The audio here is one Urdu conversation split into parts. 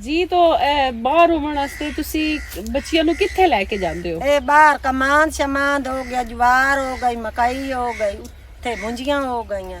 ਜੀ ਤੋਂ ਬਾਹਰ ਹੋਣ ਵਾਸਤੇ ਤੁਸੀਂ ਬੱਚਿਆਂ ਨੂੰ ਕਿੱਥੇ ਲੈ ਕੇ ਜਾਂਦੇ ਹੋ? ਇਹ ਬਾਹਰ ਕਮਾਨ ਸ਼ਮਾਨ ਹੋ ਗਿਆ, ਜਵਾਰ ਹੋ ਗਈ, ਮਕਈ ਹੋ ਗਈ, ਉੱਥੇ ਮੁੰਜੀਆਂ ਹੋ ਗਈਆਂ।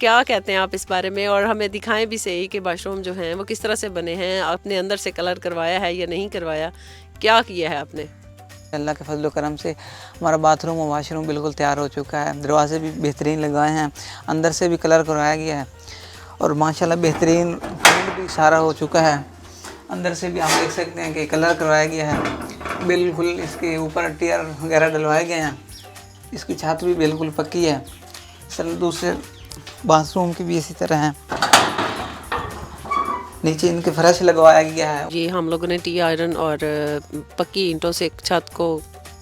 کیا کہتے ہیں آپ اس بارے میں، اور ہمیں دکھائیں بھی صحیح کہ واش روم جو ہیں وہ کس طرح سے بنے ہیں، اپنے اندر سے کلر کروایا ہے یا نہیں کروایا، کیا کیا ہے آپ نے؟ اللہ کے فضل و کرم سے ہمارا باتھ روم اور واش روم بالکل تیار ہو چکا ہے، دروازے بھی بہترین لگوائے ہیں، اندر سے بھی کلر کروایا گیا ہے اور ماشاءاللہ بہترین پینٹ بھی سارا ہو چکا ہے۔ اندر سے بھی آپ دیکھ سکتے ہیں کہ کلر کروایا گیا ہے، بالکل اس کے اوپر ٹیئر وغیرہ ڈلوائے گئے ہیں، اس کی چھت بھی بالکل پکی ہے۔ دوسرے باتھ روم کی بھی اسی طرح ہے، نیچے ان کے فرش لگوایا گیا ہے۔ یہ ہم لوگوں نے ٹی آئرن اور پکی اینٹوں سے چھت کو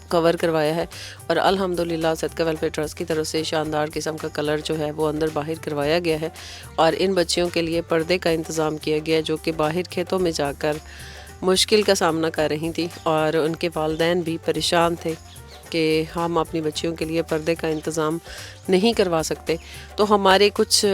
کور کروایا ہے، اور الحمدللہ صدقہ ویلفیئر ٹرسٹ کی طرف سے شاندار قسم کا کلر جو ہے وہ اندر باہر کروایا گیا ہے، اور ان بچیوں کے لیے پردے کا انتظام کیا گیا ہے جو کہ باہر کھیتوں میں جا کر مشکل کا سامنا کر رہی تھی، اور ان کے والدین بھی پریشان تھے کہ ہم اپنی بچیوں کے لیے پردے کا انتظام نہیں کروا سکتے، تو ہمارے کچھ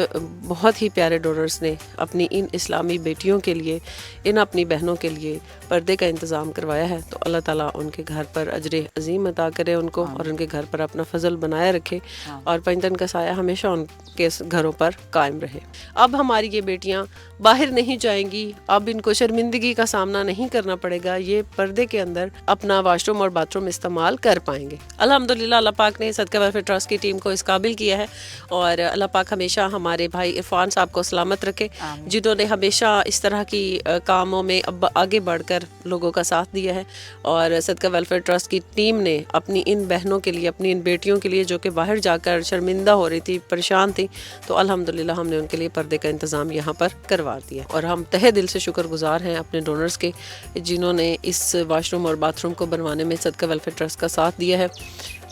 بہت ہی پیارے ڈونرز نے اپنی ان اسلامی بیٹیوں کے لیے، ان اپنی بہنوں کے لیے پردے کا انتظام کروایا ہے۔ تو اللہ تعالیٰ ان کے گھر پر اجر عظیم عطا کرے ان کو، اور ان کے گھر پر اپنا فضل بنائے رکھے، اور پنجتن کا سایہ ہمیشہ ان کے گھروں پر قائم رہے۔ اب ہماری یہ بیٹیاں باہر نہیں جائیں گی، اب ان کو شرمندگی کا سامنا نہیں کرنا پڑے گا، یہ پردے کے اندر اپنا واش روم اور باتھ روم استعمال کر پائیں گے۔ الحمدللہ اللہ پاک نے صدقہ ویلفیئر ٹرسٹ کی ٹیم کو اس قابل کیا ہے، اور اللہ پاک ہمیشہ ہمارے بھائی عرفان صاحب کو سلامت رکھے، جنہوں نے ہمیشہ اس طرح کی کاموں میں آگے بڑھ کر لوگوں کا ساتھ دیا ہے، اور صدقہ ویلفیئر ٹرسٹ کی ٹیم نے اپنی ان بہنوں کے لیے، اپنی ان بیٹیوں کے لیے جو کہ باہر جا کر شرمندہ ہو رہی تھی، پریشان تھی، تو الحمدللہ ہم نے ان کے لیے پردے کا انتظام یہاں پر کروا دیا، اور ہم تہہ دل سے شکر گزار ہیں اپنے ڈونرز کے، جنہوں نے اس واش روم اور باتھ روم کو بنوانے میں صدقہ ویلفیئر ٹرسٹ کا ساتھ دیا ہے۔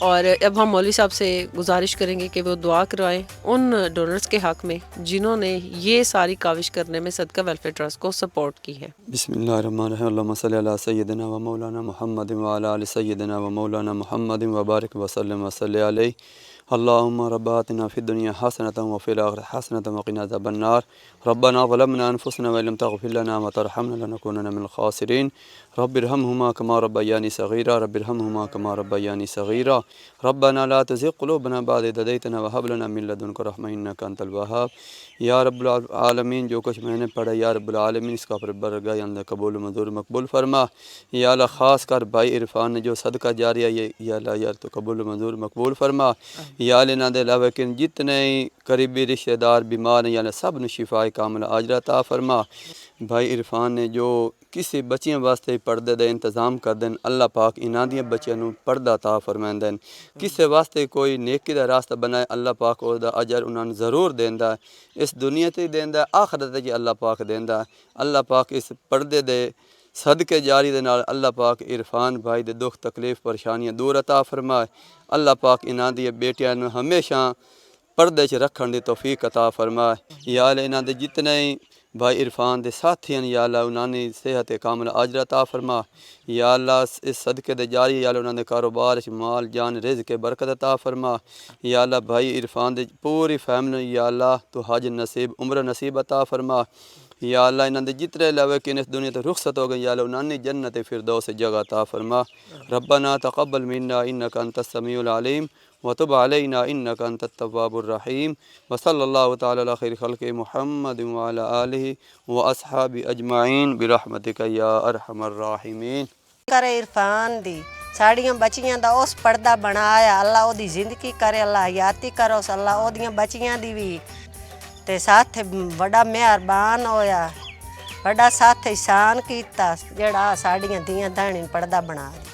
اور اب ہم مولوی صاحب سے گزارش کریں گے کہ وہ دعا کروائیں ان ڈونرز کے حق میں جنہوں نے یہ ساری کاوش کرنے میں صدقہ ویلفیئر ٹرسٹ کو سپورٹ کی ہے۔ بسم اللہ الرحمن الرحیم، اللہم صلی علی سیدنا و مولانا محمد و علی آل سیدنا و مولانا محمد و بارک وسلم وصلی علیہ۔ اللہم رب آتنا فی الدنیا حسنۃ وفی الآخرۃ حسنۃ وقنا عذاب النار، ربنا ظلمنا انفسنا وان لم تغفر لنا وترحمنا لنکونن من الخاسرین، رب ارحمہما کما ربیانی صغیرا، رب ارحمہما کما ربیانی صغیرا، ربنا لا تزغ قلوبنا بعد إذ هديتنا وهب لنا من لدنك رحمة إنك أنت الوهاب۔ یا رب العالمین، جو کچھ میں نے پڑھا یا رب العالمین اس کا پر برگاہ اندر قبول و منظور مقبول فرما۔ یا اللہ خاص کر بھائی عرفان نے جو صدقہ جاریہ یا اللہ یا تو قبول و منظور مقبول فرما۔ یا اللہ نہ دے علاوہ کن جتنے قریبی رشتہ دار بیمار ہیں یا اللہ سب نے شفاء کاملہ عاجلہ عطا فرما۔ بھائی عرفان نے جو کسی بچیاں واسطے پردے دے انتظام کر دیں، اللہ پاک انہاں دیاں بچیاں نوں پردہ عطا فرمائیں دیں، کسی واسطے کوئی نیکی دا راستہ بنائے اللہ پاک او دا اجر انہاں نوں ضرور دیندا ہے، اس دنیا تے دیندا ہے، آخرت تے اللہ پاک دیندا ہے۔ اللہ پاک اس پردے دے صدقے جاری دے نال اللہ پاک عرفان بھائی دے دکھ تکلیف پریشانیاں دور عطا فرمائے۔ اللہ پاک انہاں دی بیٹیاں نوں ہمیشہ پردے چ رکھن دی توفیق عطا فرمائے۔ یا اللہ انہاں دے جتنے بھائی عرفان دے ساتھی ہیں یا اللہ انہاں نے صحت کاملہ عاجلہ عطا فرما۔ یا اللہ اس صدقے دے جاری یا اللہ انہاں دے کاروبار وچ مال جان رزق برکت عطا فرما۔ یا اللہ بھائی عرفان دے پوری فیملی یا اللہ تو حج نصیب عمرہ نصیب عطا فرما۔ یا اللہ انہاں دے جتنے لوگ کہ اس دنیا تے رخصت ہو گئے یا اللہ انہاں نے جنت فردوس جگہ عطا فرما۔ ربنا تقبل منا انک انت السمیع العلیم وتب علینا انک انت التواب الرحیم، وصلی اللہ تعالی علی خیر خلق محمد وعلی آلہ واصحاب اجمعین برحمتک یا ارحم الراحمین۔ کرے عرفان دی ساڑیاں بچیاں دا اس پردہ بنایا، اللہ او دی زندگی کرے، اللہ حیاتی کرو، اللہ او دیاں بچیاں دی بھی تے ساتھ بڑا مہربان ہویا، بڑا ساتھ احسان کیتا جڑا ساڑیاں دیاں دہنی پردہ بنا دی،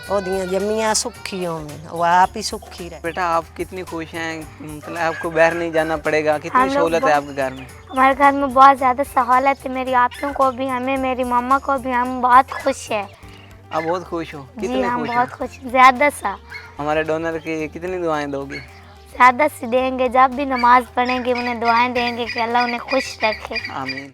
او دیاں جمیاں سکھی ہوں وہ آپ ہی سکھی رہے۔ بیٹا آپ کتنی خوش ہیں، مطلب آپ کو باہر نہیں جانا پڑے گا، کتنی سہولت ہے آپ کے گھر میں؟ ہمارے گھر میں بہت زیادہ سہولت ہے، میری آپیوں کو بھی، ہمیں، میری ماما کو بھی، ہم بہت خوش ہیں۔ آپ بہت خوش ہو؟ جی کتنے ہم خوش بہت خوش ہیں، زیادہ سا۔ ہمارے ڈونر کی کتنی دعائیں دو گے؟ زیادہ سے دیں گے، جب بھی نماز پڑھیں گے انہیں دعائیں دیں گے کہ اللہ انہیں خوش رکھے۔ آمین۔